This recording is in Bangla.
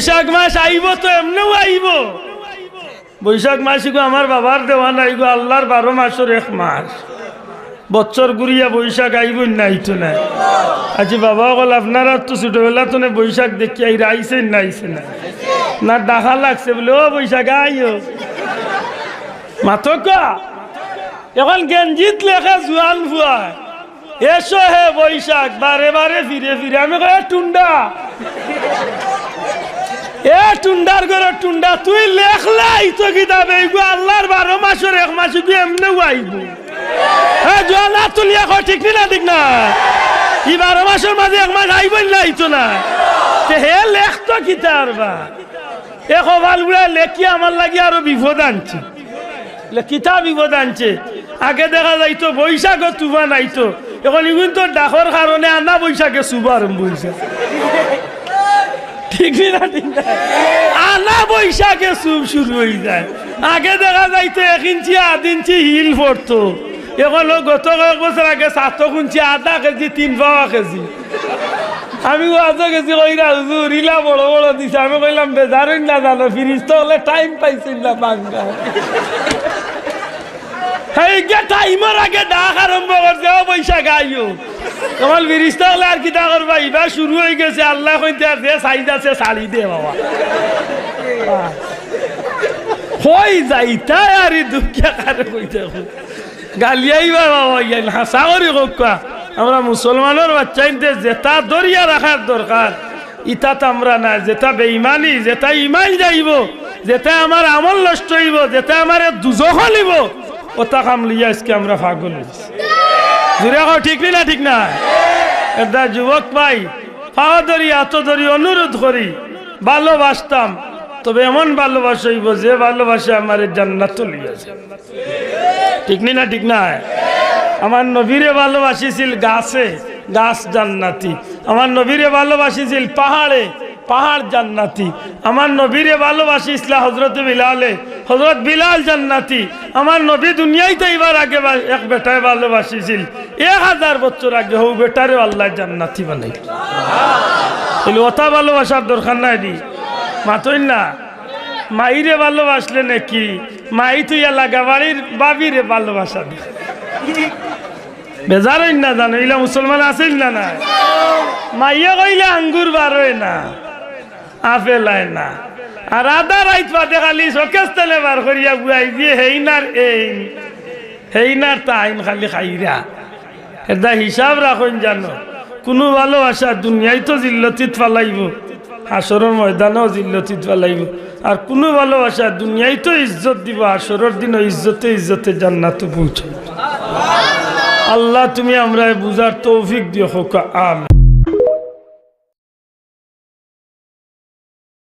বৈশাখ মাস আইব তো এমনিও আইব। বৈশাখ মাস গো আমার বাবার দেওয়া নাই গো, আল্লাহর 12 মাসের এক মাস। বছর ঘুরিয়া বৈশাখ আইব নাই তো নাই। আচ্ছা বাবা বল আপনারা তো ছোটবেলা তো বৈশাখ দেখি আইরা আইসেন না আইসে না না ডাকা লাগছে বলে ও বৈশাখ আইও মাতক। এখন গেঞ্জিত লেখা জোয়ান ফুয়ায় এসো হে বৈশাখ, বারে বারে ফিরে ফিরে। আমি কই টুন্ডা, এ টুন্ডার ঘরে টুন্ডা, তুই লেখলাই তো কিতাবে আল্লাহর 12 মাসের এক মাস এমনি আইব। হ্যাঁ জোয়ানা তুলিয়া কয় ঠিক না ঠিক না? এই 12 মাসের মাঝে এক মাস আইব না আইতো না। হে লেখ তো কিতার বা এ কবাল বুড়া লেখি আমার লাগি আরো বিপদ আনছে। কিতা বিপদ আনছে? আগে দেখা যাইতো বৈশাখও তুবা নাইতো, এখন ইগুন তো ডাকর কারণে আনা বৈশাখে চুবা আরম্ভ হয়েছে। ঠিক না ঠিক না? আনা বৈশাখে চুব শুরু হয়ে যায়। আগে দেখা যাইতো 1 ইঞ্চি 8 ইঞ্চি হিল পড়তো, এখন গত কয়েক বছর আগে 7 ইঞ্চি আধা কেজি 3 পাওয়া কেজি। আমি আধা কেজি কইরা হুজুর ইলা বড় বড় দিছে। আমি কইলাম বেজারই না জানো, ফ্রিজ তো হলে টাইম পাইছেন না বাঙ্গা। টাইমের আগে ডাক আরম্ভ করছে ও বৈশাখ আইও। তোমার ফিরিস্তা হলে আর কিতা করবা, এবার শুরু হয়ে গেছে। আল্লাহ কইতে আর যে সাইজ আছে শাড়ি দে বাবা হই যাইতা আর দুঃখে কারে কইতে গালিয়াইবা বাবা ইয়াই হাসা করি কোকা। আমরা মুসলমানের বাচ্চাইতে যেটা দরিয়া রাখার দরকার ইটা তো আমরা না। যেটা বেঈমানি, যেটা ইমান যাইব, যেটা আমার আমল নষ্ট হইব, যেটা আমার দুজখ হলিব, ওটা কাম লিয়া আজকে আমরা পাগল হইছি। জুড়ে কও ঠিক না ঠিক না? এটা যুবক ভাই পাওয়া ধরি এত ধরি অনুরোধ করি, ভালোবাসতাম তবে এমন ভালোবাসা হইব যে ভালোবাসা আমার জান্নাত লিয়াছে। ঠিক না ঠিক না? আমার নবীরে ভালোবাসিছিল গাছে, গাছ জান্নাতি। আমার নবীরে ভালোবাসিছিল পাহাড়ে, পাহাড় জান্নাতি। আমার নবীরে ভালোবাসিছিল হযরত বিলালে, হযরত বিলাল জান্নাতি। আমার নবী দুনিয়াতে এবার আগে এক বেটায় ভালোবাসিছিল, 1000 বছর আগে হৌ বেটারে আল্লাহ জান্নাতি বানাই। তাহলে ওটা ভালোবাসার দরকার নাই দি মাতই না। মাইরে ভালোবাসলে নাকি মাই তুই লাগা বাড়ির বাবিরে ভালোবাসা দি বেজারই না জানো, ইলা মুসলমান আছেন না না? মাইয়া কইলে আঙ্গুর বারোয় না, আপেল আয় না, আর আধা রাইত পাতে খালি শোকেস তেলে বার করিয়া বুয়াই দিয়ে হেইনার তাইন খালি খাইরা। এটা হিসাব রাখুন জানো, কোনো ভালোবাসা দুনিয়ায় তো জিল্লতিত ফালাইব, হাসরের ময়দানেও জিল্লতিত ফালাইব। আর কোনো ভালোবাসা দুনিয়ায় তো ইজ্জত দিব, হাসরের দিনও ইজ্জতে ইজ্জতে জান্নাতে পৌঁছাইব। আল্লাহ তুমি আমরা বুঝার তৌফিক দিও। আমিন।